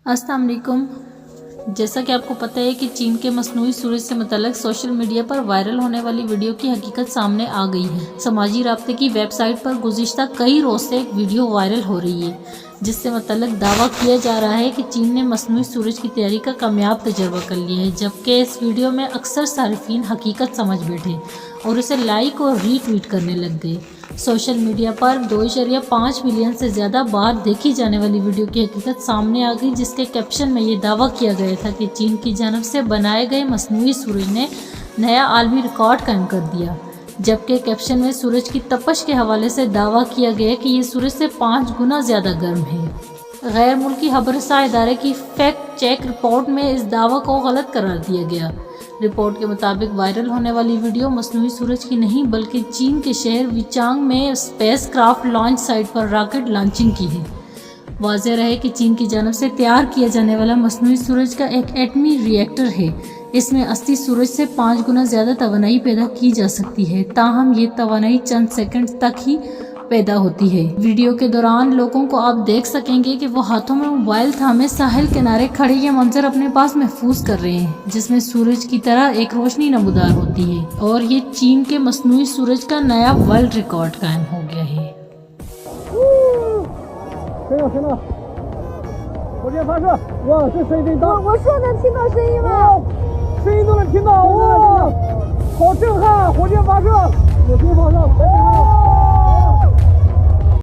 अस्सलाम वालेकुम। जैसा कि आपको पता है कि चीन के मसनूई सूरज से मुतल्लिक सोशल मीडिया पर वायरल होने वाली वीडियो की हकीकत सामने आ गई है। समाजी राब्ते की वेबसाइट पर गुज़िश्ता कई रोज़ से एक वीडियो वायरल हो रही है जिससे मुतल्लिक दावा किया जा रहा है कि चीन ने मसनूई सूरज की तैयारी का कामयाब तजर्बा कर लिया है, जबकि इस वीडियो में अक्सर सारिफीन हकीकत समझ बैठे और इसे लाइक और रीट्वीट करने लग गए। सोशल मीडिया पर 2.5 मिलियन से ज़्यादा बार देखी जाने वाली वीडियो की हकीकत सामने आ गई, जिसके कैप्शन में ये दावा किया गया था कि चीन की जानब से बनाए गए मसनूई सूरज ने नया आलमी रिकॉर्ड कायम कर दिया, जबकि कैप्शन में सूरज की तपश के हवाले से दावा किया गया कि ये सूरज से 5 गुना ज़्यादा गर्म है। गैर मुल्की खबरसा इदारे की फैक्ट चेक रिपोर्ट में इस दावा को गलत करार दिया गया। रिपोर्ट के मुताबिक वायरल होने वाली वीडियो मसनूई सूरज की नहीं बल्कि चीन के शहर विचांग में स्पेस क्राफ्ट लॉन्च साइट पर रॉकेट लॉन्चिंग की है। वाज़ेह रहे कि चीन की जानब से तैयार किया जाने वाला मसनूई सूरज का एक एटमी रिएक्टर है। इसमें असली सूरज से 5 गुना ज़्यादा तवानाई पैदा की जा सकती है, ताहम ये तवानाई चंद सेकंड तक ही पैदा होती है। वीडियो के दौरान लोगों को आप देख सकेंगे कि वो हाथों में मोबाइल थामे साहिल किनारे खड़े ये मंजर अपने पास महफूज कर रहे हैं, जिसमें सूरज की तरह एक रोशनी नमूदार होती है और ये चीन के मसनूई सूरज का नया वर्ल्ड रिकॉर्ड कायम हो गया है। 火箭发射，哇，这声音真大！我是能听到声音吗？声音都能听到，哇，好震撼！火箭发射，火箭发射，太震撼了！